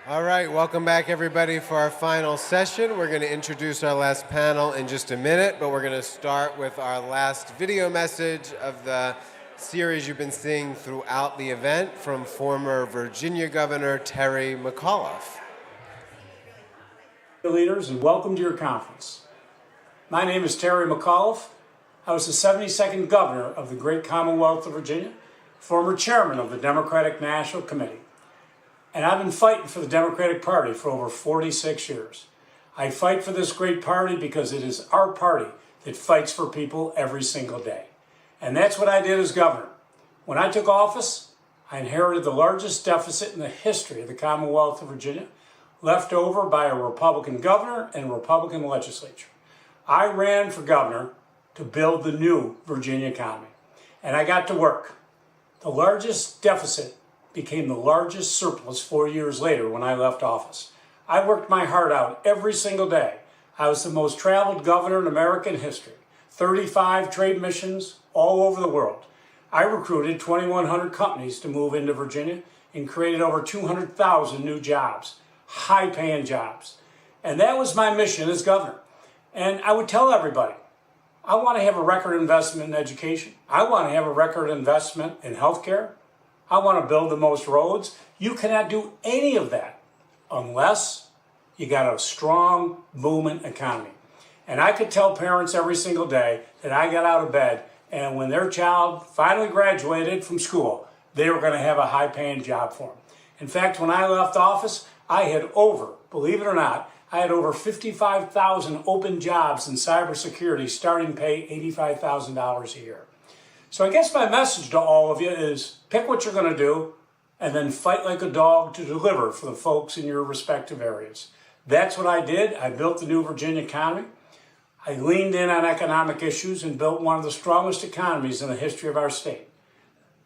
All right, welcome back everybody for our final session. We're going to introduce our last panel in just a minute, but we're going to start with our last video message of the series you've been seeing throughout the event from former Virginia Governor Terry McAuliffe. Leaders, and welcome to your conference. My name is Terry McAuliffe. I was the 72nd governor of the great Commonwealth of Virginia, former chairman of the Democratic National Committee. And I've been fighting for the Democratic Party for over 46 years. I fight for this great party because it is our party that fights for people every single day. And that's what I did as governor. When I took office, I inherited the largest deficit in the history of the Commonwealth of Virginia, left over by a Republican governor and a Republican legislature. I ran for governor to build the new Virginia economy. And I got to work. The largest deficit became the largest surplus 4 years later when I left office. I worked my heart out every single day. I was the most traveled governor in American history. 35 trade missions all over the world. I recruited 2,100 companies to move into Virginia and created over 200,000 new jobs, high-paying jobs. And that was my mission as governor. And I would tell everybody, I want to have a record investment in education. I want to have a record investment in healthcare. I want to build the most roads. You cannot do any of that unless you got a strong, booming economy. And I could tell parents every single day that I got out of bed and when their child finally graduated from school, they were going to have a high-paying job for them. In fact, when I left office, I had believe it or not, I had over 55,000 open jobs in cybersecurity, starting pay $85,000 a year. So I guess my message to all of you is pick what you're going to do and then fight like a dog to deliver for the folks in your respective areas. That's what I did. I built the new Virginia economy. I leaned in on economic issues and built one of the strongest economies in the history of our state,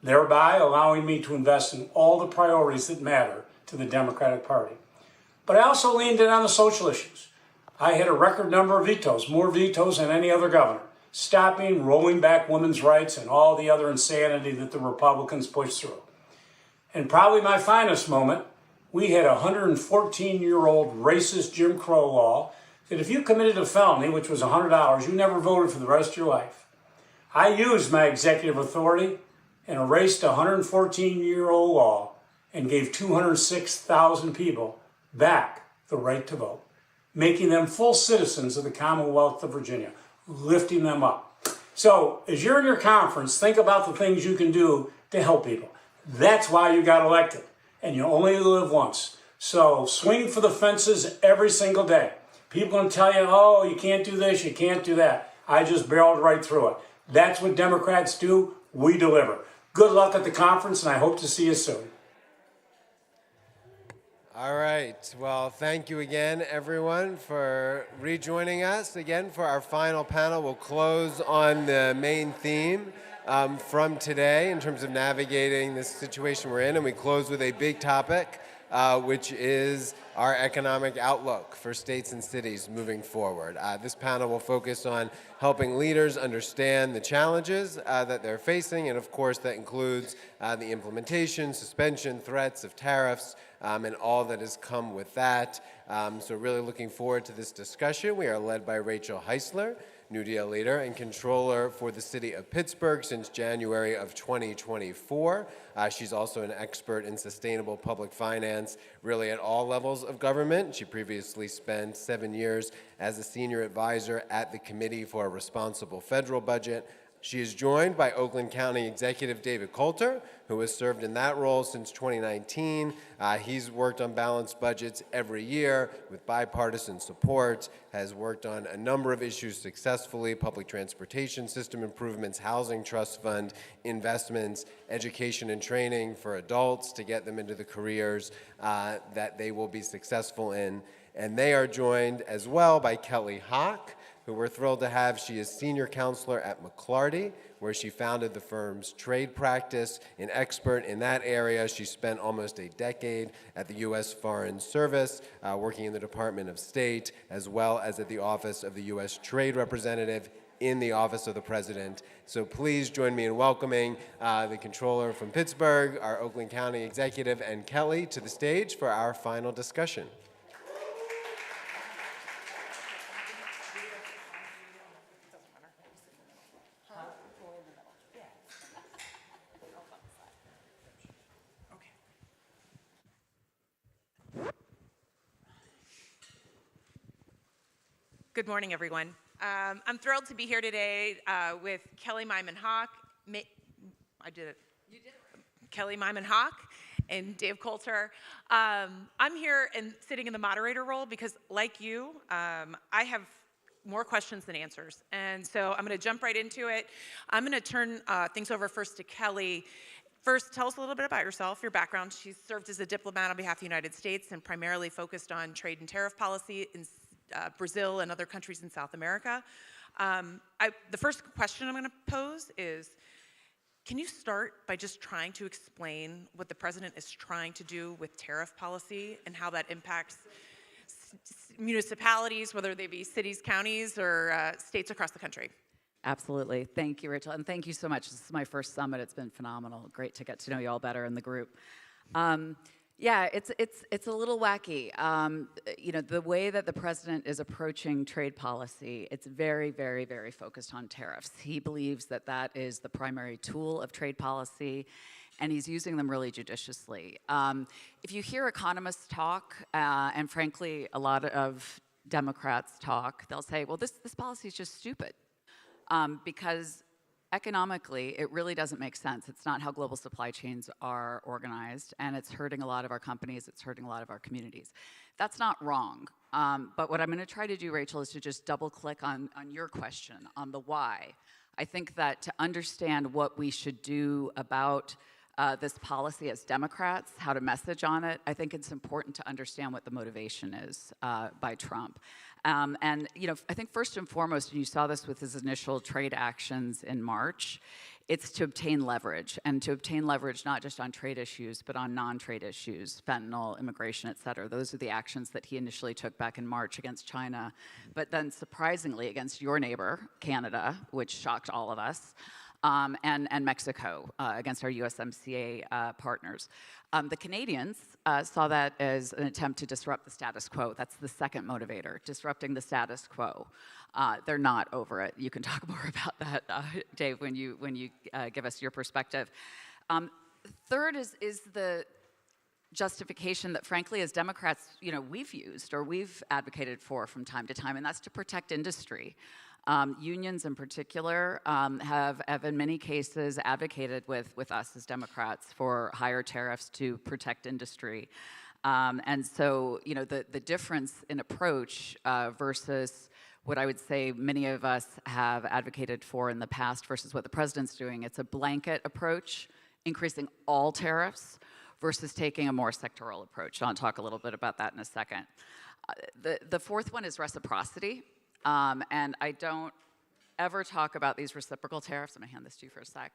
thereby allowing me to invest in all the priorities that matter to the Democratic Party. But I also leaned in on the social issues. I had a record number of vetoes, more vetoes than any other governor, stopping, rolling back women's rights, and all the other insanity that the Republicans pushed through. And probably my finest moment, we had a 114-year-old racist Jim Crow law that if you committed a felony, which was $100, you never voted for the rest of your life. I used my executive authority and erased a 114-year-old law and gave 206,000 people back the right to vote, making them full citizens of the Commonwealth of Virginia, lifting them up. So as you're in your conference, think about the things you can do to help people. That's why you got elected, and you only live once. So swing for the fences every single day. People can tell you, oh, you can't do this, you can't do that. I just barreled right through it. That's what Democrats do. We deliver. Good luck at the conference, and I hope to see you soon. All right, well, thank you again, everyone, for rejoining us. Again, for our final panel, we'll close on the main theme from today in terms of navigating this situation we're in, and we close with a big topic, which is our economic outlook for states and cities moving forward. This panel will focus on helping leaders understand the challenges that they're facing, and of course that includes the implementation, suspension, threats of tariffs, and all that has come with that. So really looking forward to this discussion. We are led by Rachel Heisler, New Deal leader and controller for the city of Pittsburgh since January of 2024. She's also an expert in sustainable public finance, really at all levels of government. She previously spent 7 years as a senior advisor at the Committee for a Responsible Federal Budget. She is joined by Oakland County Executive David Coulter, who has served in that role since 2019. He's worked on balanced budgets every year with bipartisan support, has worked on a number of issues successfully: public transportation system improvements, housing trust fund investments, education and training for adults to get them into the careers that they will be successful in. And they are joined as well by Kelly Hawk, who we're thrilled to have. She is senior counselor at McClarty, where she founded the firm's trade practice. An expert in that area, she spent almost a decade at the U.S. Foreign Service, working in the Department of State, as well as at the Office of the U.S. Trade Representative in the office of the president. So please join me in welcoming the controller from Pittsburgh, our Oakland County executive, and Kelly to the stage for our final discussion. Good morning, everyone. I'm thrilled to be here today with Kelly Myman-Hawk. I did it. You did it. Kelly Myman-Hawk and Dave Coulter. I'm here and sitting in the moderator role because, like you, I have more questions than answers. And so I'm going to jump right into it. I'm going to turn things over first to Kelly. First, tell us a little bit about yourself, your background. She's served as a diplomat on behalf of the United States and primarily focused on trade and tariff policy in Brazil and other countries in South America. The first question I'm going to pose is, can you start by just trying to explain what the president is trying to do with tariff policy and how that impacts municipalities, whether they be cities, counties, or states across the country? Absolutely. Thank you, Rachel. And thank you so much. This is my first summit. It's been phenomenal. Great to get to know you all better in the group. Yeah, it's a little wacky. You know, the way that the president is approaching trade policy, it's very, very, very focused on tariffs. He believes that that is the primary tool of trade policy, and he's using them really judiciously. If you hear economists talk, and frankly, a lot of Democrats talk, they'll say, well, this policy is just stupid, because economically, it really doesn't make sense. It's not how global supply chains are organized, and it's hurting a lot of our companies, it's hurting a lot of our communities. That's not wrong, but what I'm gonna try to do, Rachel, is to just double click on your question, on the why. I think that to understand what we should do about this policy as Democrats, how to message on it, I think it's important to understand what the motivation is by Trump. And you know, I think first and foremost, and you saw this with his initial trade actions in March, it's to obtain leverage, and to obtain leverage not just on trade issues, but on non-trade issues, fentanyl, immigration, et cetera. Those are the actions that he initially took back in March against China, but then surprisingly against your neighbor, Canada, which shocked all of us. And Mexico against our USMCA partners. The Canadians saw that as an attempt to disrupt the status quo. That's the second motivator, disrupting the status quo. They're not over it. You can talk more about that, Dave, when you give us your perspective. Third is the justification that, frankly, as Democrats, you know, we've used or we've advocated for from time to time, and that's to protect industry. Unions in particular have in many cases advocated with us as Democrats for higher tariffs to protect industry. And so, you know, the difference in approach versus what I would say many of us have advocated for in the past versus what the president's doing, it's a blanket approach, increasing all tariffs versus taking a more sectoral approach. I'll talk a little bit about that in a second. The fourth one is reciprocity. And I don't ever talk about these reciprocal tariffs. I'm gonna hand this to you for a sec.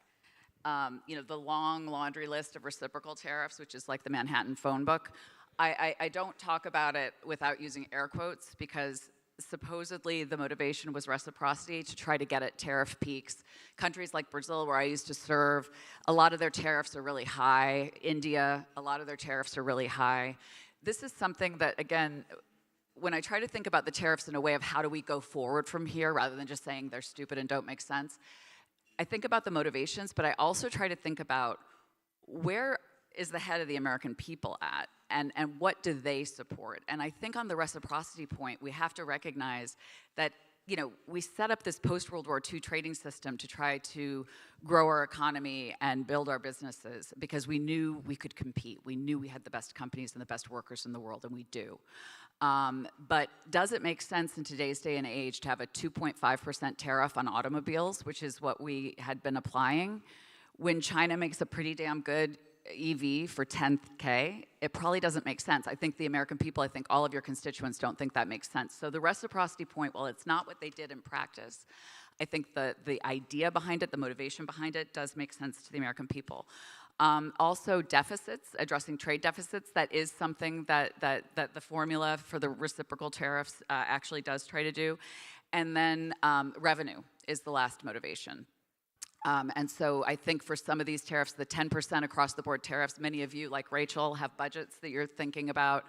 You know, the long laundry list of reciprocal tariffs, which is like the Manhattan phone book. I don't talk about it without using air quotes, because supposedly the motivation was reciprocity to try to get at tariff peaks. Countries like Brazil, where I used to serve, a lot of their tariffs are really high. India, a lot of their tariffs are really high. This is something that, again, when I try to think about the tariffs in a way of how do we go forward from here, rather than just saying they're stupid and don't make sense, I think about the motivations, but I also try to think about where is the head of the American people at, and what do they support? And I think on the reciprocity point, we have to recognize that, you know, we set up this post-World War II trading system to try to grow our economy and build our businesses because we knew we could compete. We knew we had the best companies and the best workers in the world, and we do. But does it make sense in today's day and age to have a 2.5% tariff on automobiles, which is what we had been applying, when China makes a pretty damn good EV for 10K? It probably doesn't make sense. I think the American people, I think all of your constituents don't think that makes sense. So the reciprocity point, while it's not what they did in practice, I think the idea behind it, the motivation behind it, does make sense to the American people. Also deficits, addressing trade deficits, that is something that the formula for the reciprocal tariffs actually does try to do. And then revenue. is the last motivation. And so I think for some of these tariffs, the 10% across the board tariffs, many of you, like Rachel, have budgets that you're thinking about.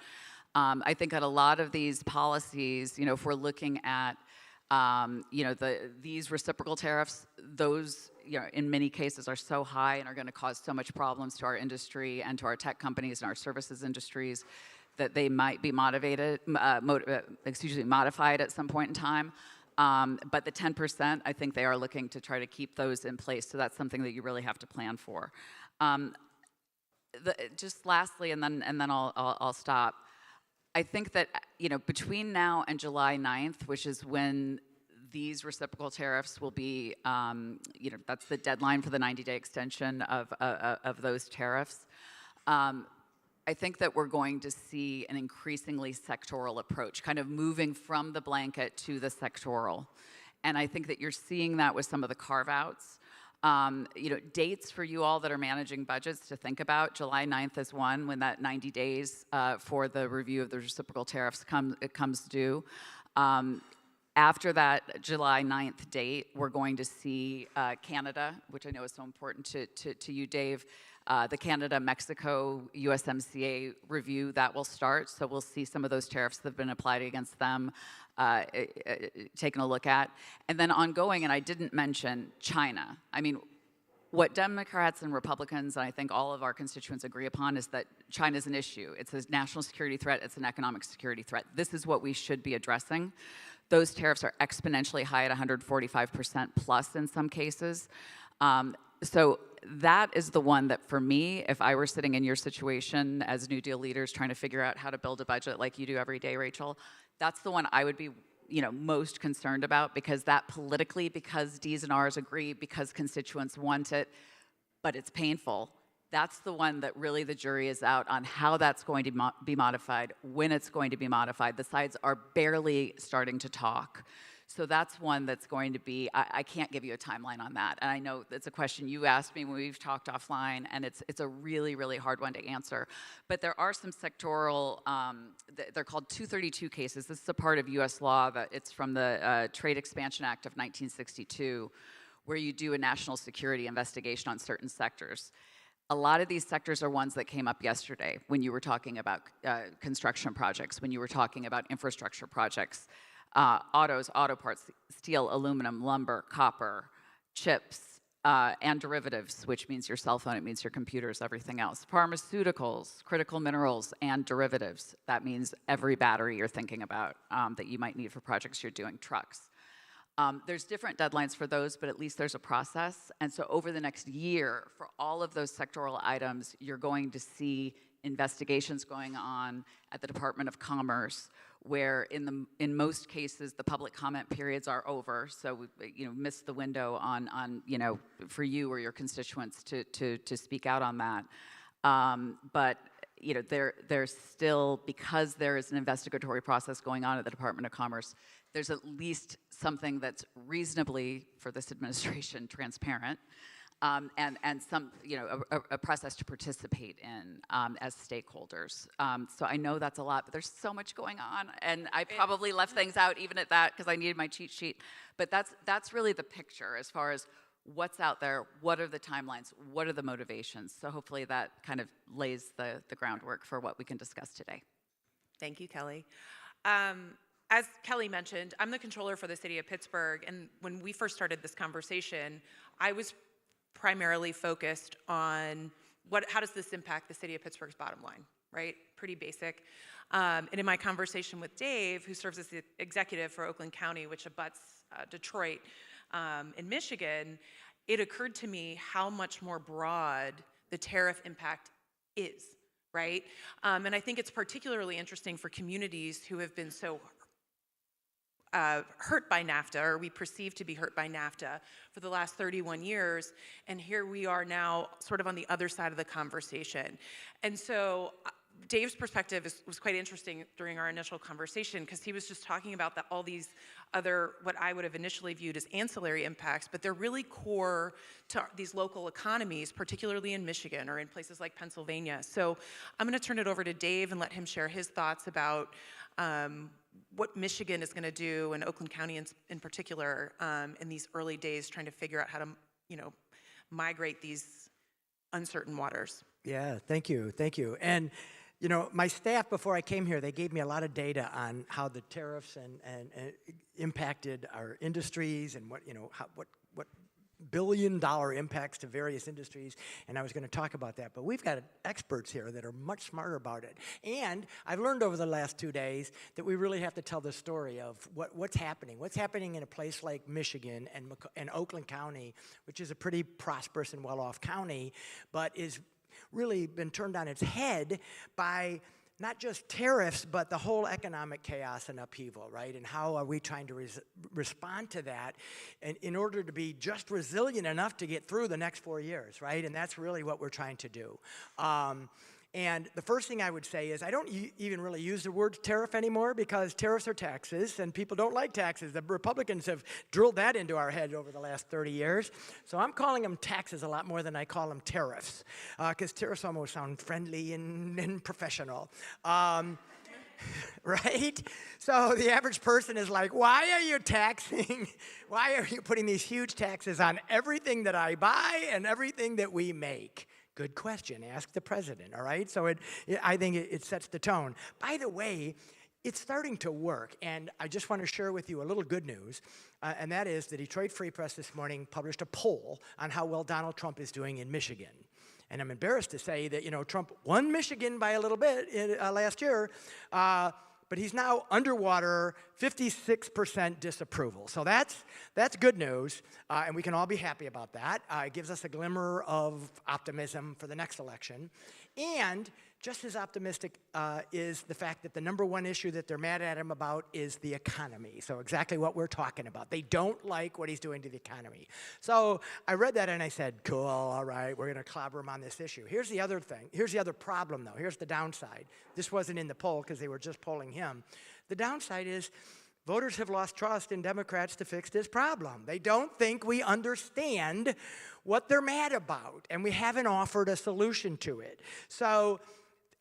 I think that a lot of these policies, if we're looking at, these reciprocal tariffs, those, in many cases are so high and are going to cause so much problems to our industry and to our tech companies and our services industries that they might be modified at some point in time. But the 10%, I think they are looking to try to keep those in place. So that's something that you really have to plan for. Just lastly, and then I'll stop. I think that, between now and July 9th, which is when these reciprocal tariffs will be, that's the deadline for the 90-day extension of those tariffs. I think that we're going to see an increasingly sectoral approach, kind of moving from the blanket to the sectoral. And I think that you're seeing that with some of the carve-outs. Dates for you all that are managing budgets to think about. July 9th is one, when that 90 days for the review of the reciprocal tariffs comes due. After that July 9th date, we're going to see Canada, which I know is so important to you, Dave. The Canada-Mexico USMCA review, that will start. So we'll see some of those tariffs that have been applied against them taken a look at. And then ongoing, and I didn't mention China. I mean, what Democrats and Republicans, and I think all of our constituents agree upon, is that China's an issue. It's a national security threat. It's an economic security threat. This is what we should be addressing. Those tariffs are exponentially high at 145% plus in some cases. So that is the one that, for me, if I were sitting in your situation as New Deal leaders trying to figure out how to build a budget like you do every day, Rachel, that's the one I would be most concerned about, because that politically, because Ds and Rs agree, because constituents want it, but it's painful. That's the one that really the jury is out on how that's going to be modified, when it's going to be modified. The sides are barely starting to talk. So that's one that's going to be, I can't give you a timeline on that. And I know it's a question you asked me when we've talked offline, and it's a really, really hard one to answer. But there are some sectoral, they're called 232 cases. This is a part of US law, that it's from the Trade Expansion Act of 1962, where you do a national security investigation on certain sectors. A lot of these sectors are ones that came up yesterday when you were talking about construction projects, when you were talking about infrastructure projects. Autos, auto parts, steel, aluminum, lumber, copper, chips, and derivatives, which means your cell phone, it means your computers, everything else. Pharmaceuticals, critical minerals, and derivatives. That means every battery you're thinking about that you might need for projects you're doing, trucks. There's different deadlines for those, but at least there's a process. And so over the next year, for all of those sectoral items, you're going to see investigations going on at the Department of Commerce, where in most cases the public comment periods are over, so we missed the window on for you or your constituents to speak out on that. But there's still, because there is an investigatory process going on at the Department of Commerce, there's at least something that's reasonably, for this administration, transparent. And some, a process to participate in as stakeholders. So I know that's a lot, but there's so much going on, and I probably left things out even at that because I needed my cheat sheet. But that's really the picture as far as what's out there, what are the timelines, what are the motivations. So hopefully that kind of lays the groundwork for what we can discuss today. Thank you, Kelly. As Kelly mentioned, I'm the controller for the city of Pittsburgh, and when we first started this conversation, I was primarily focused on how does this impact the city of Pittsburgh's bottom line, right? Pretty basic. And in my conversation with Dave, who serves as the executive for Oakland County, which abuts Detroit in Michigan, it occurred to me how much more broad the tariff impact is, right? And I think it's particularly interesting for communities who have been so hurt by NAFTA, or we perceive to be hurt by NAFTA for the last 31 years, and here we are now sort of on the other side of the conversation. And so Dave's perspective was quite interesting during our initial conversation because he was just talking about all these other, what I would have initially viewed as ancillary impacts, but they're really core to these local economies, particularly in Michigan or in places like Pennsylvania. So I'm going to turn it over to Dave and let him share his thoughts about what Michigan is going to do, and Oakland County in particular, in these early days, trying to figure out how to, migrate these uncertain waters. Yeah, thank you. And my staff, before I came here, they gave me a lot of data on how the tariffs and impacted our industries and what billion-dollar impacts to various industries, and I was going to talk about that. But we've got experts here that are much smarter about it. And I've learned over the last 2 days that we really have to tell the story of what's happening. What's happening in a place like Michigan and Oakland County, which is a pretty prosperous and well-off county, but is really been turned on its head by not just tariffs, but the whole economic chaos and upheaval, right? And how are we trying to respond to that in order to be just resilient enough to get through the next 4 years, right? And that's really what we're trying to do. And the first thing I would say is I don't even really use the word tariff anymore because tariffs are taxes and people don't like taxes. The Republicans have drilled that into our head over the last 30 years. So I'm calling them taxes a lot more than I call them tariffs because tariffs almost sound friendly and professional. Right? So the average person is like, why are you taxing? Why are you putting these huge taxes on everything that I buy and everything that we make? Good question. Ask the president, all right? So I think it sets the tone. By the way, it's starting to work, and I just want to share with you a little good news, and that is the Detroit Free Press this morning published a poll on how well Donald Trump is doing in Michigan. And I'm embarrassed to say that, Trump won Michigan by a little bit last year, but he's now underwater, 56% disapproval. So that's good news, and we can all be happy about that. It gives us a glimmer of optimism for the next election. And just as optimistic is the fact that the number one issue that they're mad at him about is the economy. So exactly what we're talking about. They don't like what he's doing to the economy. So I read that and I said, cool, all right, we're going to clobber him on this issue. Here's the other thing. Here's the other problem, though. Here's the downside. This wasn't in the poll because they were just polling him. The downside is voters have lost trust in Democrats to fix this problem. They don't think we understand what they're mad about, and we haven't offered a solution to it. So,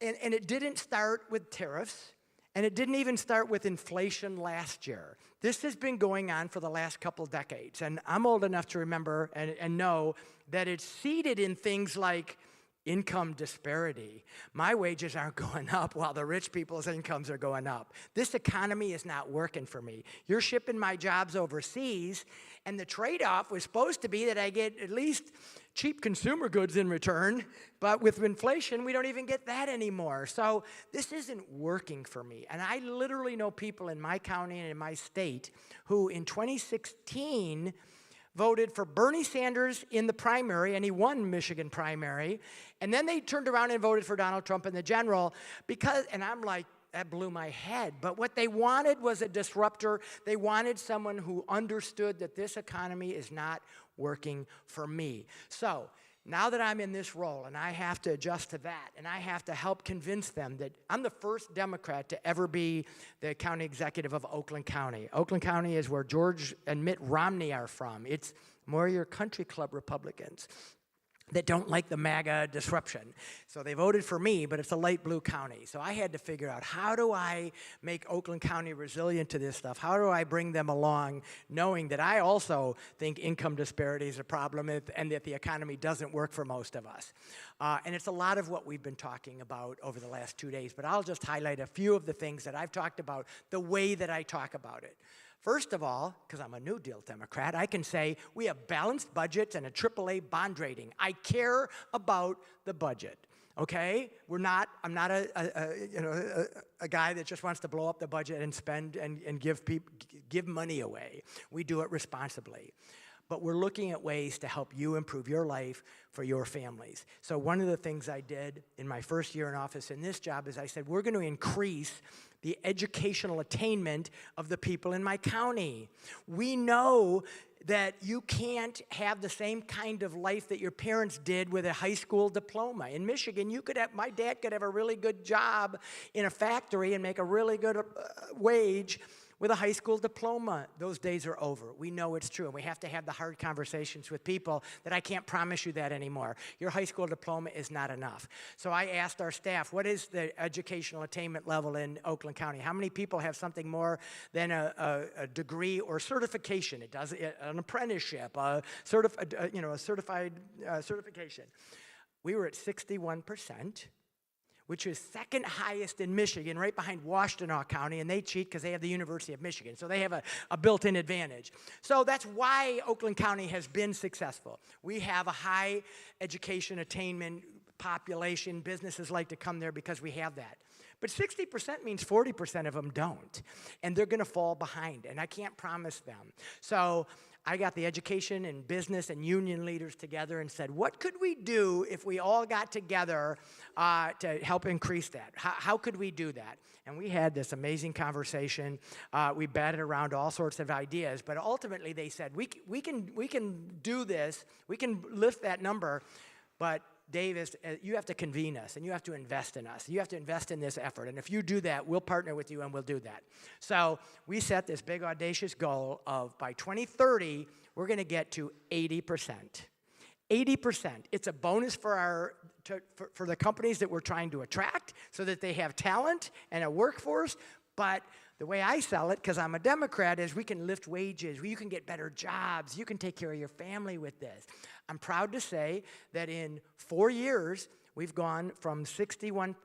and it didn't start with tariffs, and it didn't even start with inflation last year. This has been going on for the last couple decades, and I'm old enough to remember and know that it's seeded in things like income disparity. My wages aren't going up while the rich people's incomes are going up. This economy is not working for me. You're shipping my jobs overseas, and the trade-off was supposed to be that I get at least cheap consumer goods in return, but with inflation, we don't even get that anymore. So this isn't working for me. And I literally know people in my county and in my state who in 2016 voted for Bernie Sanders in the primary, and he won Michigan primary, and then they turned around and voted for Donald Trump in the general and I'm like, that blew my head. But what they wanted was a disruptor. They wanted someone who understood that this economy is not working for me. So now that I'm in this role and I have to adjust to that and I have to help convince them that I'm the first Democrat to ever be the county executive of Oakland County. Oakland County is where George and Mitt Romney are from. It's more your country club Republicans that don't like the MAGA disruption. So they voted for me, but it's a light blue county. So I had to figure out, how do I make Oakland County resilient to this stuff? How do I bring them along, knowing that I also think income disparity is a problem and that the economy doesn't work for most of us? And it's a lot of what we've been talking about over the last 2 days, but I'll just highlight a few of the things that I've talked about, the way that I talk about it. First of all, because I'm a New Deal Democrat, I can say we have balanced budgets and a AAA bond rating. I care about the budget. Okay, I'm not a guy that just wants to blow up the budget and spend and give money away. We do it responsibly. But we're looking at ways to help you improve your life for your families. So one of the things I did in my first year in office in this job is I said, we're going to increase the educational attainment of the people in my county. We know that you can't have the same kind of life that your parents did with a high school diploma. In Michigan, my dad could have a really good job in a factory and make a really good wage with a high school diploma. Those days are over. We know it's true, and we have to have the hard conversations with people that I can't promise you that anymore. Your high school diploma is not enough. So I asked our staff, what is the educational attainment level in Oakland County? How many people have something more than a degree or certification? It does an apprenticeship, a certified certification. We were at 61%. Which is second highest in Michigan, right behind Washtenaw County, and they cheat because they have the University of Michigan, so they have a built-in advantage. So that's why Oakland County has been successful. We have a high education attainment population. Businesses like to come there because we have that. But 60% means 40% of them don't, and they're going to fall behind, and I can't promise them. So I got the education and business and union leaders together and said, what could we do if we all got together to help increase that? How could we do that? And we had this amazing conversation. We batted around all sorts of ideas, but ultimately they said, we can do this, we can lift that number, but Dave, you have to convene us, and you have to invest in us. You have to invest in this effort, and if you do that, we'll partner with you, and we'll do that. So we set this big, audacious goal of, by 2030, we're going to get to 80%. 80%. It's a bonus for the companies that we're trying to attract so that they have talent and a workforce, but the way I sell it, because I'm a Democrat, is we can lift wages, you can get better jobs, you can take care of your family with this. I'm proud to say that in 4 years, we've gone from 61%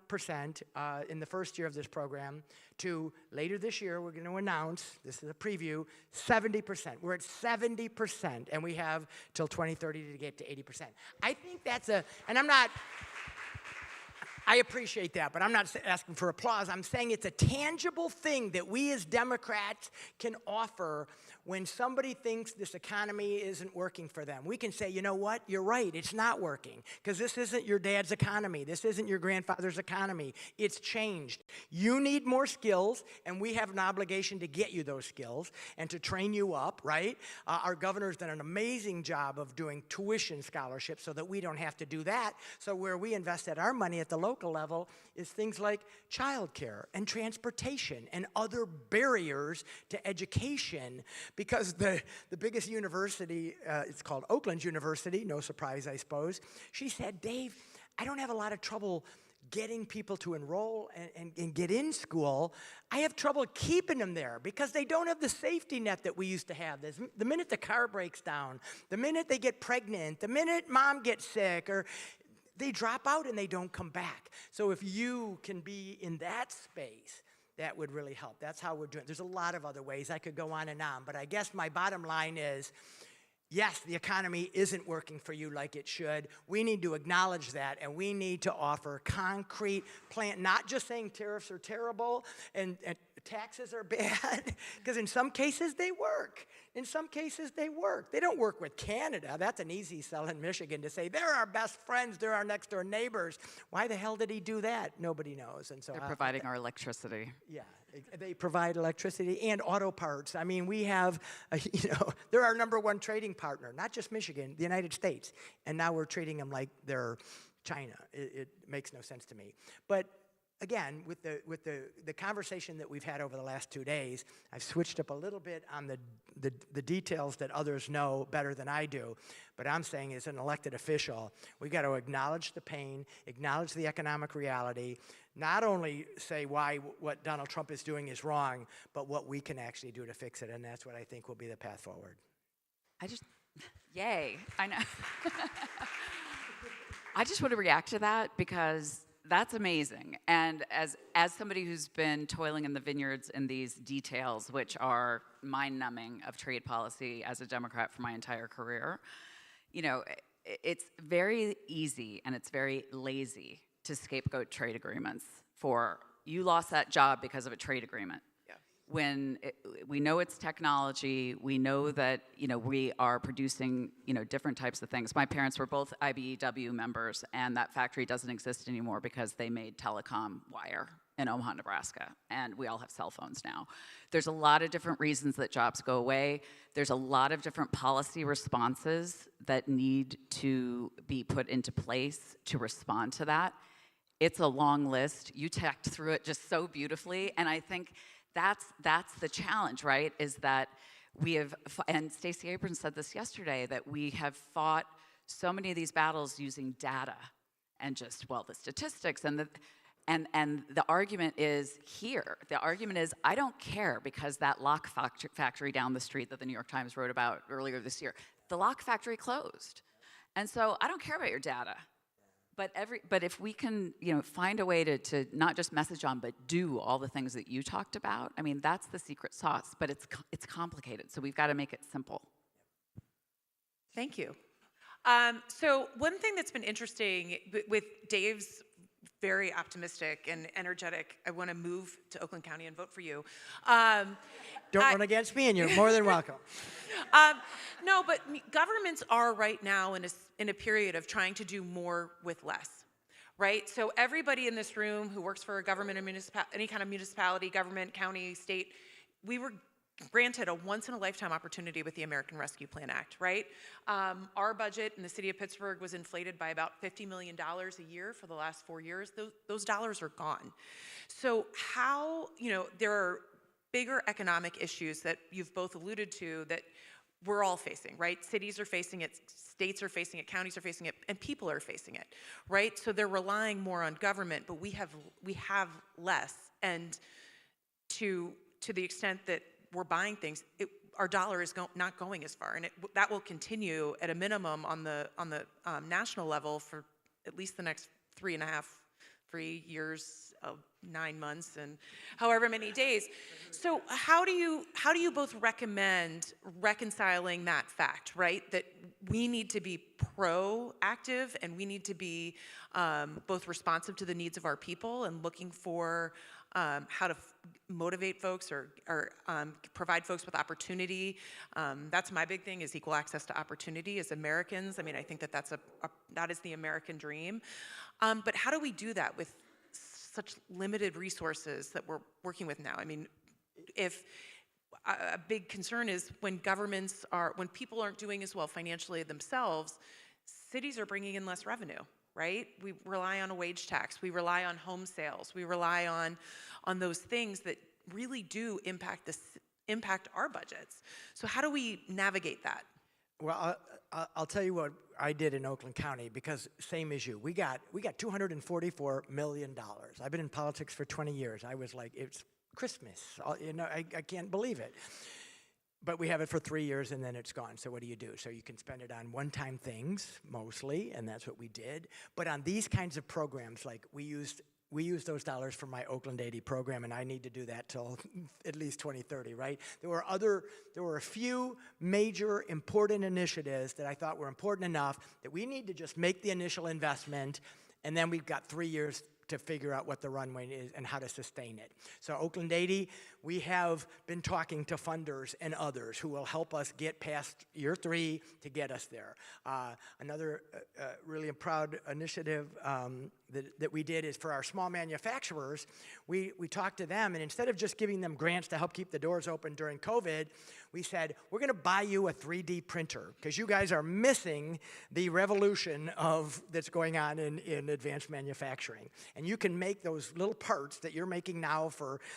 in the first year of this program to later this year, we're going to announce, this is a preview, 70%. We're at 70%, and we have till 2030 to get to 80%. I think that's I appreciate that, but I'm not asking for applause. I'm saying it's a tangible thing that we as Democrats can offer when somebody thinks this economy isn't working for them. We can say, you know what, you're right, it's not working, because this isn't your dad's economy. This isn't your grandfather's economy. It's changed. You need more skills, and we have an obligation to get you those skills and to train you up, right? Our governor's done an amazing job of doing tuition scholarships so that we don't have to do that. So where we invested our money at the local level is things like childcare and transportation and other barriers to education, because the biggest university, it's called Oakland University, no surprise, I suppose. She said, Dave, I don't have a lot of trouble getting people to enroll and get in school. I have trouble keeping them there because they don't have the safety net that we used to have. The minute the car breaks down, the minute they get pregnant, the minute mom gets sick, or they drop out and they don't come back. So if you can be in that space, that would really help. That's how we're doing it. There's a lot of other ways. I could go on, but I guess my bottom line is, yes, the economy isn't working for you like it should. We need to acknowledge that, and we need to offer concrete plan, not just saying tariffs are terrible and taxes are bad, because in some cases they work. In some cases they work. They don't work with Canada. That's an easy sell in Michigan to say, they're our best friends, they're our next door neighbors. Why the hell did he do that? Nobody knows. And so They're providing our electricity. Yeah, they provide electricity and auto parts. I mean, we have, they're our #1 trading partner, not just Michigan, the United States. And now we're treating them like they're China. It makes no sense to me. But again, with the conversation that we've had over the last 2 days, I've switched up a little bit on the details that others know better than I do. But I'm saying, as an elected official, we got to acknowledge the pain, acknowledge the economic reality, not only say why what Donald Trump is doing is wrong, but what we can actually do to fix it. And that's what I think will be the path forward. Yay, I know. I just want to react to that because that's amazing. And as somebody who's been toiling in the vineyards in these details, which are mind-numbing of trade policy as a Democrat for my entire career, it's very easy and it's very lazy to scapegoat trade agreements for, you lost that job because of a trade agreement. When we know it's technology, we know that we are producing different types of things. My parents were both IBEW members, and that factory doesn't exist anymore because they made telecom wire in Omaha, Nebraska, and we all have cell phones now. There's a lot of different reasons that jobs go away. There's a lot of different policy responses that need to be put into place to respond to that. It's a long list. You tacked through it just so beautifully, and I think that's the challenge, right? Is that we have, and Stacey Abrams said this yesterday, that we have fought so many of these battles using data and just, well, the statistics and the argument is here. The argument is, I don't care because that lock factory down the street that the New York Times wrote about earlier this year, the lock factory closed. And so I don't care about your data. But if we can, find a way to not just message on, but do all the things that you talked about, I mean, that's the secret sauce, but it's complicated, so we've got to make it simple. Thank you. So one thing that's been interesting with Dave's very optimistic and energetic, I want to move to Oakland County and vote for you. Don't run against me, and you're more than welcome. No, but governments are right now in a period of trying to do more with less, right? So everybody in this room who works for a government or any kind of municipality, government, county, state, we were granted a once-in-a-lifetime opportunity with the American Rescue Plan Act, right? Our budget in the city of Pittsburgh was inflated by about $50 million a year for the last 4 years. Those dollars are gone. So how, there are bigger economic issues that you've both alluded to that we're all facing, right? Cities are facing it, states are facing it, counties are facing it, and people are facing it, right? So they're relying more on government, but we have less. And to the extent that we're buying things, our dollar is not going as far, and that will continue at a minimum on the national level for at least the next 3 years of 9 months and however many days. So how do you both recommend reconciling that fact, right? That we need to be proactive and we need to be both responsive to the needs of our people and looking for how to motivate folks or provide folks with opportunity. That's my big thing, is equal access to opportunity as Americans. I mean, I think that is the American dream. But how do we do that with such limited resources that we're working with now? I mean, if a big concern is when people aren't doing as well financially themselves, cities are bringing in less revenue. Right? We rely on a wage tax. We rely on home sales. We rely on those things that really do impact our budgets. So how do we navigate that? Well, I'll tell you what I did in Oakland County, because same as you. We got $244 million. I've been in politics for 20 years. I was like, it's Christmas. I can't believe it. But we have it for 3 years and then it's gone. So what do? So you can spend it on one-time things mostly, and that's what we did. But on these kinds of programs, like we used those dollars for my Oakland 80 program, and I need to do that till at least 2030, right? There were a few major important initiatives that I thought were important enough that we need to just make the initial investment, and then we've got 3 years to figure out what the runway is and how to sustain it. So Oakland 80, we have been talking to funders and others who will help us get past year 3 to get us there. Another really proud initiative that we did is for our small manufacturers. We talked to them, and instead of just giving them grants to help keep the doors open during COVID, we said, we're going to buy you a 3D printer because you guys are missing the revolution that's going on in advanced manufacturing. And you can make those little parts that you're making now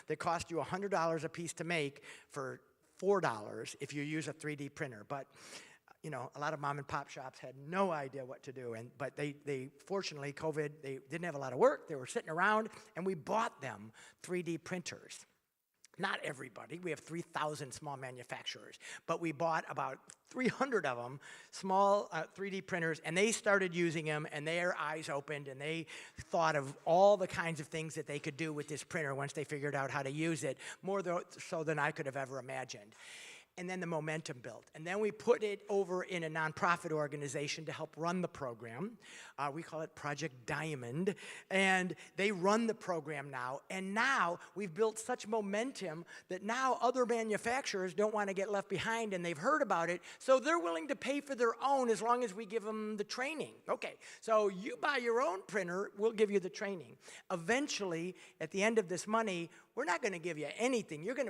that cost you $100 a piece to make for $4 if you use a 3D printer. But a lot of mom and pop shops had no idea what to do, but they fortunately, COVID, they didn't have a lot of work. They were sitting around, and we bought them 3D printers. Not everybody. We have 3,000 small manufacturers, but we bought about 300 of them, small 3D printers, and they started using them, and their eyes opened, and they thought of all the kinds of things that they could do with this printer once they figured out how to use it, more so than I could have ever imagined. and then the momentum built. And then we put it over in a nonprofit organization to help run the program. We call it Project Diamond. And they run the program now. And now we've built such momentum that now other manufacturers don't want to get left behind, and they've heard about it. So they're willing to pay for their own as long as we give them the training. Okay, so you buy your own printer, we'll give you the training. Eventually, at the end of this money, we're not going to give you anything. You're going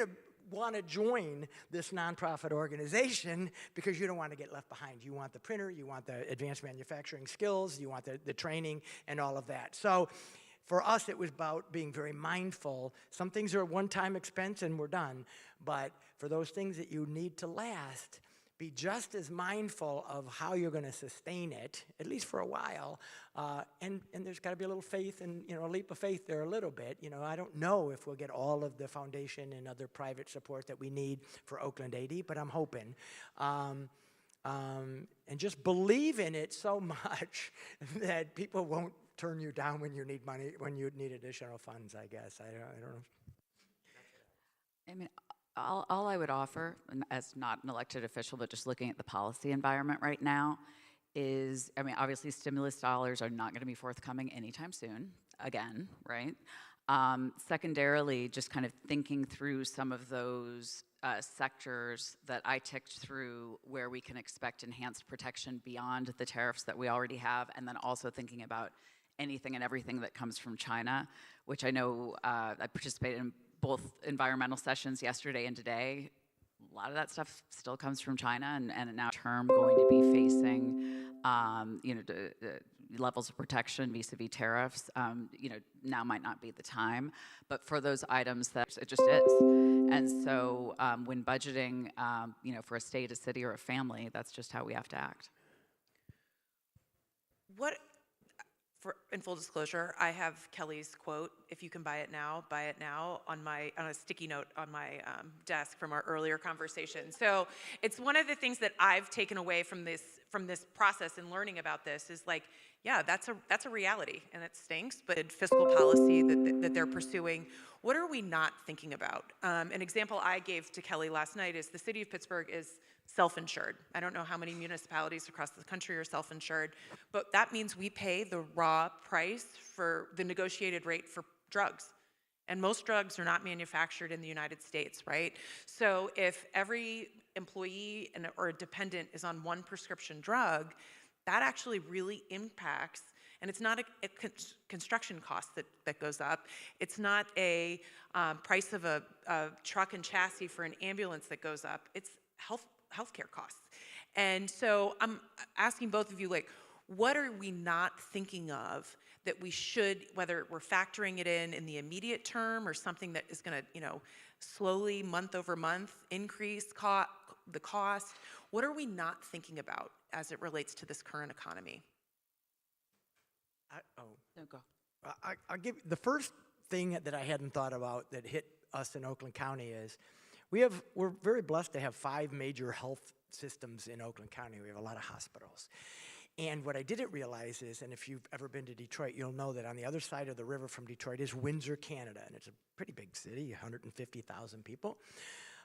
to want to join this nonprofit organization because you don't want to get left behind. You want the printer, you want the advanced manufacturing skills, you want the training and all of that. So for us, it was about being very mindful. Some things are a one-time expense and we're done. But for those things that you need to last, be just as mindful of how you're going to sustain it, at least for a while. And there's got to be a little faith and, a leap of faith there a little bit. I don't know if we'll get all of the foundation and other private support that we need for Oakland 80, but I'm hoping. And just believe in it so much that people won't turn you down when you need money, when you need additional funds, I guess. I don't know. I mean, all I would offer, as not an elected official, but just looking at the policy environment right now, is, obviously stimulus dollars are not going to be forthcoming anytime soon, again, right? Secondarily, just kind of thinking through some of those sectors that I ticked through where we can expect enhanced protection beyond the tariffs that we already have, and then also thinking about anything and everything that comes from China, which I know I participated in both environmental sessions yesterday and today. A lot of that stuff still comes from China, and now term going to be facing, the levels of protection vis-a-vis tariffs. Now might not be the time, but for those items that it just is. And so when budgeting, for a state, a city, or a family, that's just how we have to act. In full disclosure, I have Kelly's quote, "If you can buy it now, on a sticky note on my desk from our earlier conversation. So it's one of the things that I've taken away from this process and learning about this is like, yeah, that's a reality, and it stinks, but fiscal policy that they're pursuing, what are we not thinking about? An example I gave to Kelly last night is the city of Pittsburgh is self-insured. I don't know how many municipalities across the country are self-insured, but that means we pay the raw price for the negotiated rate for drugs. And most drugs are not manufactured in the United States, right? So if every employee or a dependent is on one prescription drug, that actually really impacts, and it's not a construction cost that goes up. It's not a price of a truck and chassis for an ambulance that goes up. It's healthcare costs. And so I'm asking both of you, what are we not thinking of that we should, whether we're factoring it in the immediate term or something that is going to, slowly, month over month, increase the cost? What are we not thinking about as it relates to this current economy? No, go. I'll give the first thing that I hadn't thought about that hit us in Oakland County is we're very blessed to have 5 major health systems in Oakland County. We have a lot of hospitals. And what I didn't realize is, and if you've ever been to Detroit, you'll know that on the other side of the river from Detroit is Windsor, Canada. And it's a pretty big city, 150,000 people.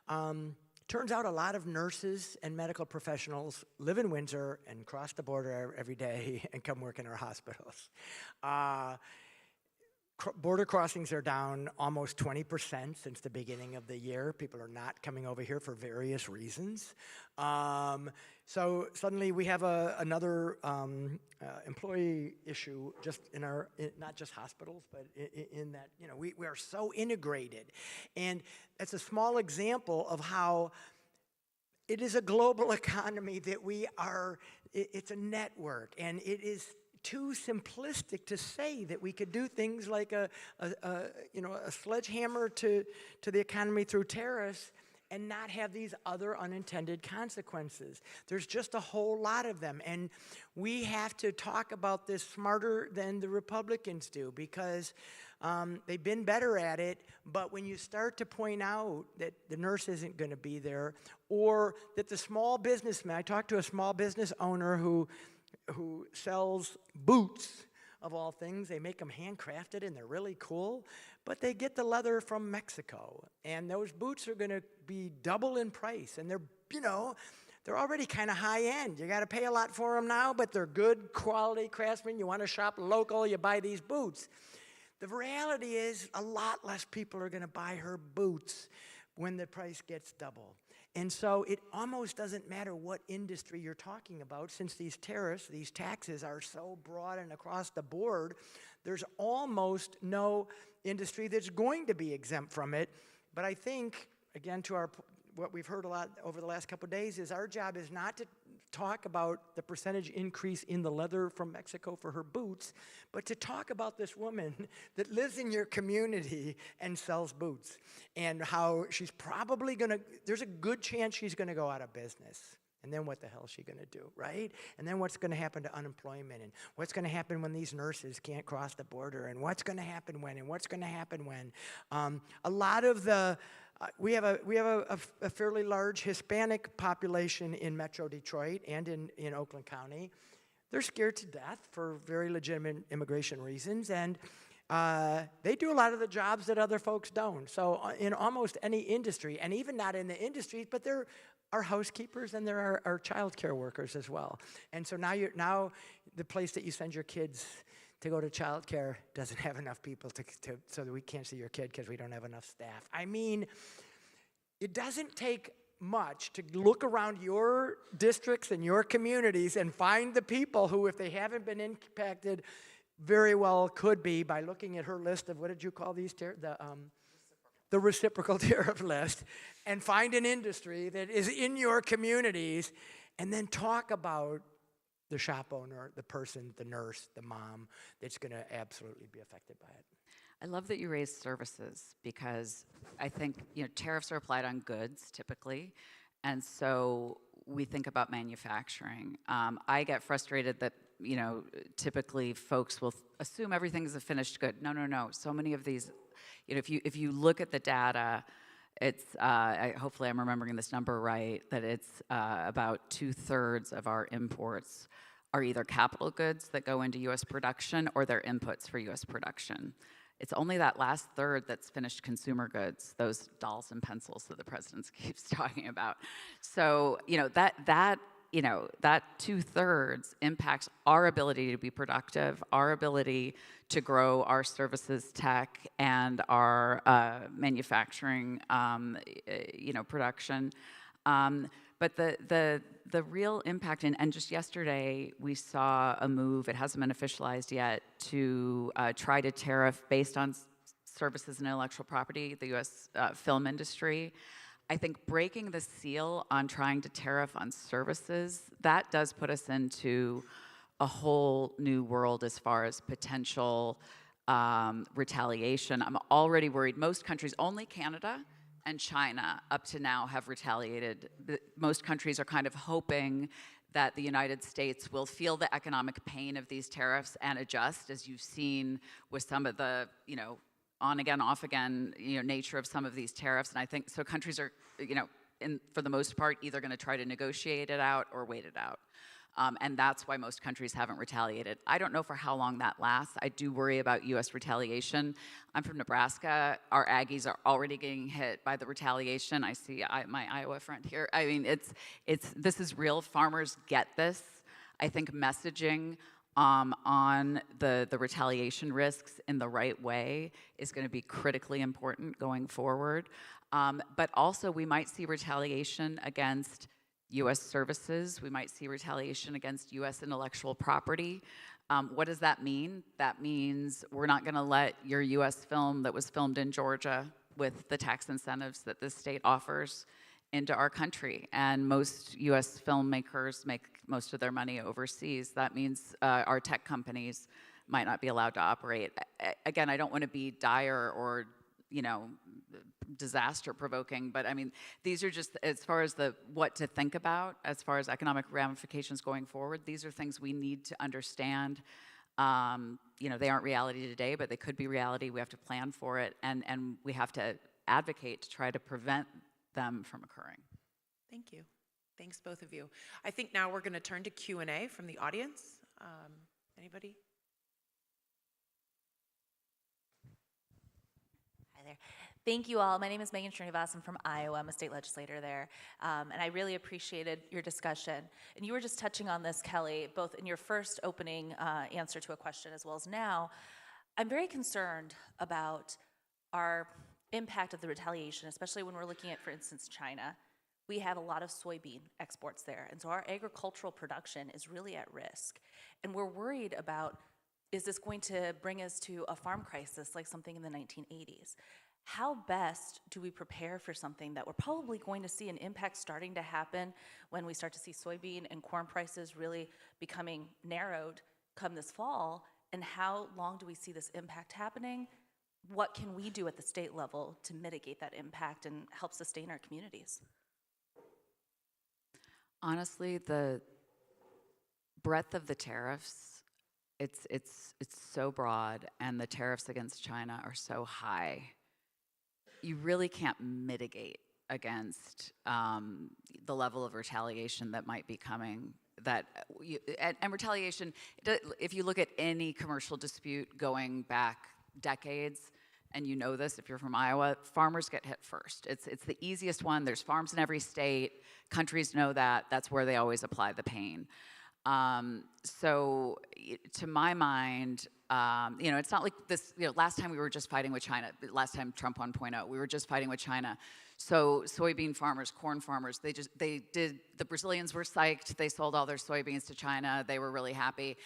Turns out a lot of nurses and medical professionals live in Windsor and cross the border every day and come work in our hospitals. Border crossings are down almost 20% since the beginning of the year. People are not coming over here for various reasons. So suddenly we have another employee issue just not just hospitals, but in that, we are so integrated. And it's a small example of how it is a global economy that it's a network, and it is too simplistic to say that we could do things like a sledgehammer to the economy through tariffs and not have these other unintended consequences. There's just a whole lot of them, and we have to talk about this smarter than the Republicans do because they've been better at it, but when you start to point out that the nurse isn't going to be there, or that the small businessman, I talked to a small business owner who sells boots of all things. They make them handcrafted and they're really cool, but they get the leather from Mexico. And those boots are gonna be double in price, and they're, you know, they're already kind of high end. You got to pay a lot for them now, but they're good quality craftsmen. You want to shop local, you buy these boots. The reality is a lot less people are going to buy her boots when the price gets double. And so it almost doesn't matter what industry you're talking about, since these tariffs, these taxes are so broad and across the board, there's almost no industry that's going to be exempt from it. But I think, again, to what we've heard a lot over the last couple of days is our job is not to talk about the percentage increase in the leather from Mexico for her boots, but to talk about this woman that lives in your community and sells boots, and how she's probably gonna, there's a good chance she's gonna go out of business. And then what the hell is she gonna do, right? And then what's gonna happen to unemployment, and what's gonna happen when these nurses can't cross the border, and what's gonna happen when, and what's gonna happen when. A lot of the, we have a fairly large Hispanic population in Metro Detroit and in Oakland County. They're scared to death for very legitimate immigration reasons, and they do a lot of the jobs that other folks don't. So in almost any industry, and even not in the industries, but there are housekeepers and there are child care workers as well. And so now the place that you send your kids to go to childcare doesn't have enough people so that we can't see your kid because we don't have enough staff. I mean, it doesn't take much to look around your districts and your communities and find the people who, if they haven't been impacted, very well could be, by looking at her list of, what did you call these, the reciprocal tariff list, and find an industry that is in your communities, and then talk about the shop owner, the person, the nurse, the mom that's going to absolutely be affected by it. I love that you raised services, because I think, you know, tariffs are applied on goods typically, and so we think about manufacturing. I get frustrated that, you know, typically folks will assume everything is a finished good. No. So many of these, you know, if you look at the data, it's, hopefully I'm remembering this number right, that it's about 2/3 of our imports are either capital goods that go into US production or they're inputs for US production. It's only that last third that's finished consumer goods, those dolls and pencils that the president keeps talking about. So, you know, that 2/3 impacts our ability to be productive, our ability to grow our services tech and our manufacturing, production. But the real impact, and just yesterday we saw a move, it hasn't been officialized yet, to try to tariff based on services and intellectual property, the US film industry. I think breaking the seal on trying to tariff on services, that does put us into a whole new world as far as potential retaliation. I'm already worried. Most countries, only Canada and China up to now have retaliated. Most countries are kind of hoping that the United States will feel the economic pain of these tariffs and adjust, as you've seen with some of the, you know, on again, off again, you know, nature of some of these tariffs. And I think, so countries are, you know, for the most part, either going to try to negotiate it out or wait it out. And that's why most countries haven't retaliated. I don't know for how long that lasts. I do worry about US retaliation. I'm from Nebraska. Our Aggies are already getting hit by the retaliation. I see my Iowa friend here. I mean, this is real. Farmers get this. I think messaging on the retaliation risks in the right way is going to be critically important going forward. But also, we might see retaliation against US services. We might see retaliation against US intellectual property. What does that mean? That means we're not going to let your US film that was filmed in Georgia with the tax incentives that this state offers into our country. And most US filmmakers make most of their money overseas. That means our tech companies might not be allowed to operate. Again, I don't want to be dire or, you know, disaster provoking, but I mean, these are just, as far as what to think about, as far as economic ramifications going forward, these are things we need to understand. You know, they aren't reality today, but they could be reality. We have to plan for it, and we have to advocate to try to prevent them from occurring. Thank you. Thanks, both of you. I think now we're going to turn to Q&A from the audience. Anybody? there. Thank you all. My name is Megan Srinivas. I'm from Iowa. I'm a state legislator there. And I really appreciated your discussion. And you were just touching on this, Kelly, both in your first opening answer to a question as well as now. I'm very concerned about our impact of the retaliation, especially when we're looking at, for instance, China. We have a lot of soybean exports there. And so our agricultural production is really at risk. And we're worried about, is this going to bring us to a farm crisis like something in the 1980s? How best do we prepare for something that we're probably going to see an impact starting to happen when we start to see soybean and corn prices really becoming narrowed come this fall? And how long do we see this impact happening? What can we do at the state level to mitigate that impact and help sustain our communities? Honestly, the breadth of the tariffs, it's so broad, and the tariffs against China are so high. You really can't mitigate against the level of retaliation that might be coming. And retaliation, if you look at any commercial dispute going back decades, and you know this if you're from Iowa, farmers get hit first. It's the easiest one. There's farms in every state. Countries know that. That's where they always apply the pain. So to my mind, it's not like this, last time we were just fighting with China, last time Trump 1.0, we were just fighting with China. So soybean farmers, corn farmers, the Brazilians were psyched. They sold all their soybeans to China. They were really happy.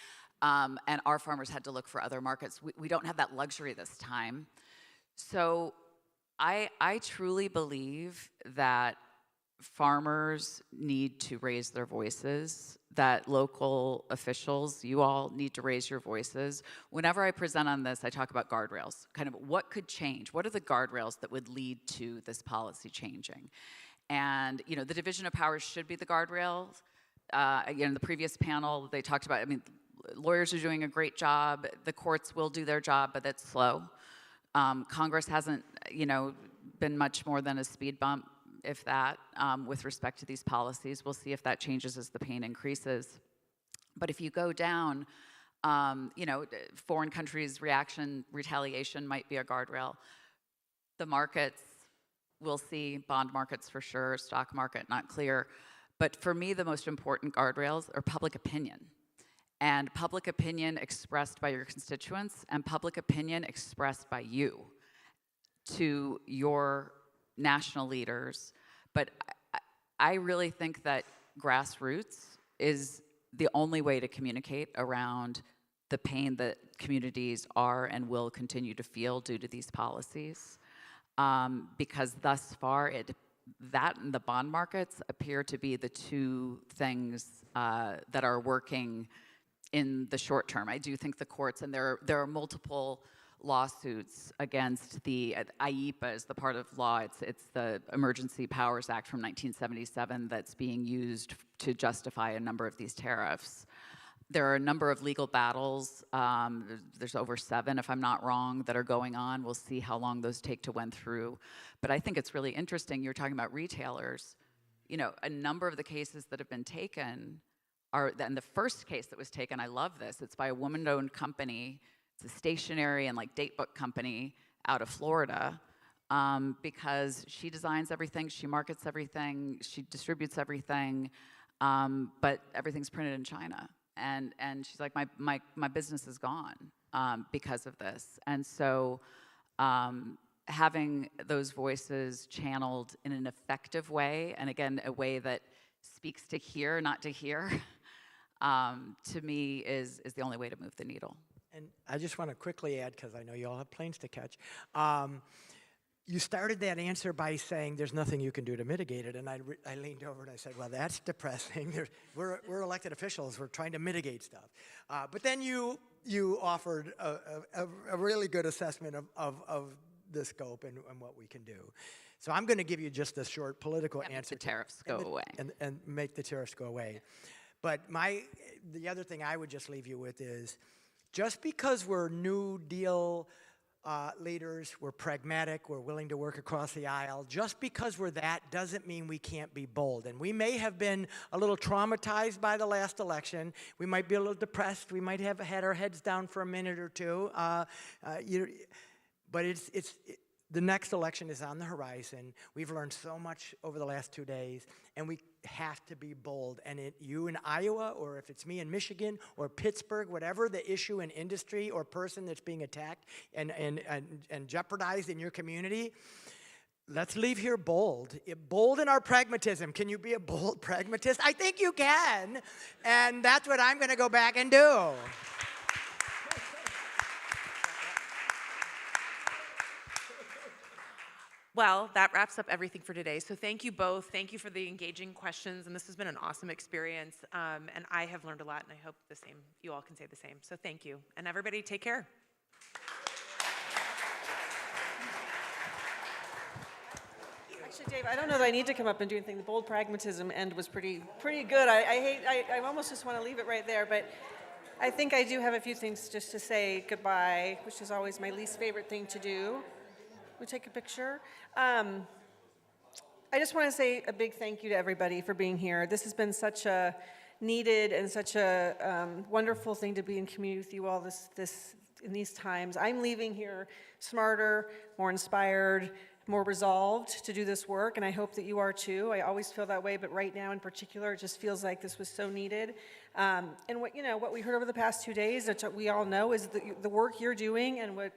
And our farmers had to look for other markets. We don't have that luxury this time. So I truly believe that farmers need to raise their voices, that local officials, you all need to raise your voices. Whenever I present on this, I talk about guardrails, kind of what could change? What are the guardrails that would lead to this policy changing? And, the division of powers should be the guardrails. In the previous panel, they talked about, lawyers are doing a great job. The courts will do their job, but that's slow. Congress hasn't, been much more than a speed bump, if that, with respect to these policies. We'll see if that changes as the pain increases. But if you go down, foreign countries' retaliation might be a guardrail. The markets, we'll see, bond markets for sure, stock market, not clear. But for me, the most important guardrails are public opinion. And public opinion expressed by your constituents, and public opinion expressed by you to your national leaders. But I really think that grassroots is the only way to communicate around the pain that communities are and will continue to feel due to these policies. Because thus far, that and the bond markets appear to be the two things that are working in the short term. I do think the courts, and there are multiple lawsuits against the IEPA is the part of law. It's the Emergency Powers Act from 1977 that's being used to justify a number of these tariffs. There are a number of legal battles. There's over 7, if I'm not wrong, that are going on. We'll see how long those take to win through. But I think it's really interesting. You're talking about retailers. A number of the cases that have been taken and the first case that was taken, I love this. It's by a woman-owned company. It's a stationery and date book company out of Florida, because she designs everything, she markets everything, she distributes everything, but everything's printed in China. And she's like, my business is gone because of this. And so having those voices channeled in an effective way, and again, a way that speaks to hear, not to hear, to me is the only way to move the needle. And I just want to quickly add, because I know you all have planes to catch. You started that answer by saying there's nothing you can do to mitigate it, and I leaned over and I said, well, that's depressing. We're elected officials. We're trying to mitigate stuff. But then you offered a really good assessment of the scope and what we can do. So I'm going to give you just a short political answer. Make the tariffs go away. And make the tariffs go away. But the other thing I would just leave you with is, just because we're New Deal leaders, we're pragmatic, we're willing to work across the aisle, just because we're that doesn't mean we can't be bold. And we may have been a little traumatized by the last election. We might be a little depressed. We might have had our heads down for a minute or two. But The next election is on the horizon. We've learned so much over the last 2 days, and we have to be bold. And you in Iowa, or if it's me in Michigan, or Pittsburgh, whatever the issue in industry or person that's being attacked and jeopardized in your community, let's leave here bold. Bold in our pragmatism. Can you be a bold pragmatist? I think you can. And that's what I'm going to go back and do. Well, that wraps up everything for today. So thank you both. Thank you for the engaging questions, and this has been an awesome experience. And I have learned a lot, and I hope the same. You all can say the same. So thank you, and everybody, take care. Actually, Dave, I don't know that I need to come up and do anything. The bold pragmatism end was pretty good. I almost just want to leave it right there, but I think I do have a few things just to say goodbye, which is always my least favorite thing to do. We take a picture. I just want to say a big thank you to everybody for being here. This has been such a needed and such a wonderful thing to be in community with you all in these times. I'm leaving here smarter, more inspired, more resolved to do this work, and I hope that you are too. I always feel that way, but right now in particular, it just feels like this was so needed. And what we heard over the past 2 days, that we all know, is the work you're doing and what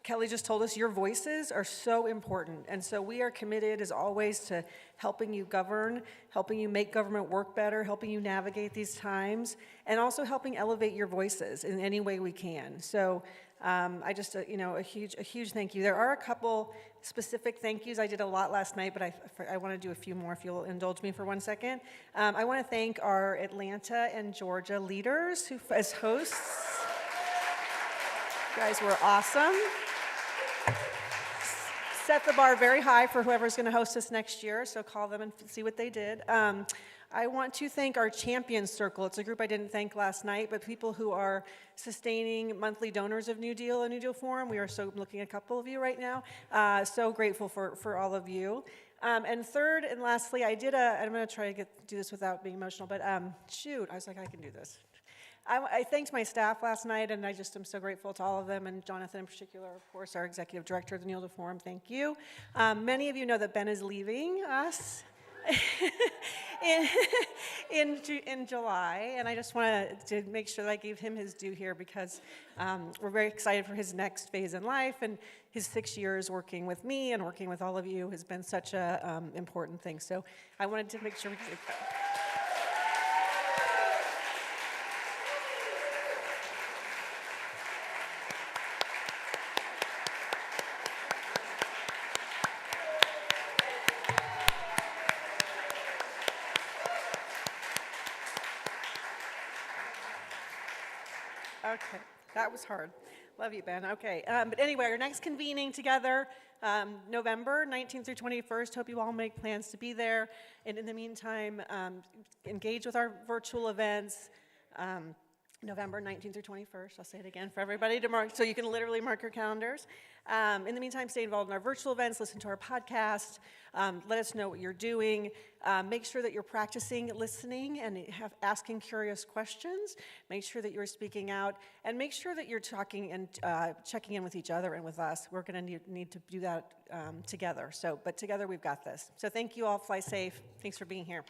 Kelly just told us, your voices are so important. And so we are committed, as always, to helping you govern, helping you make government work better, helping you navigate these times, and also helping elevate your voices in any way we can. So I just, a huge thank you. There are a couple specific thank yous. I did a lot last night, but I want to do a few more if you'll indulge me for 1 second. I want to thank our Atlanta and Georgia leaders who, as hosts, you guys were awesome. Set the bar very high for whoever's going to host us next year, so call them and see what they did. I want to thank our Champions Circle. It's a group I didn't thank last night, but people who are sustaining monthly donors of New Deal and New Deal Forum. We are so looking at a couple of you right now. So grateful for all of you. And third and lastly, I'm going to try to do this without being emotional, but I was like, I can do this. I thanked my staff last night, and I just am so grateful to all of them, and Jonathan in particular, of course, our executive director of the New Deal Forum. Thank you. Many of you know that Ben is leaving us in July, and I just wanted to make sure that I gave him his due here because we're very excited for his next phase in life, and his 6 years working with me and working with all of you has been such a important thing. So I wanted to make sure we did that. Okay, that was hard. Love you, Ben. Okay, but anyway, our next convening together, November 19th through 21st. Hope you all make plans to be there. And in the meantime, engage with our virtual events. November 19th through 21st. I'll say it again for everybody to mark, so you can literally mark your calendars. In the meantime, stay involved in our virtual events, listen to our podcast, let us know what you're doing. Make sure that you're practicing listening and asking curious questions. Make sure that you're speaking out, and make sure that you're talking and checking in with each other and with us. We're going to need to do that together. But together we've got this. So thank you all. Fly safe. Thanks for being here.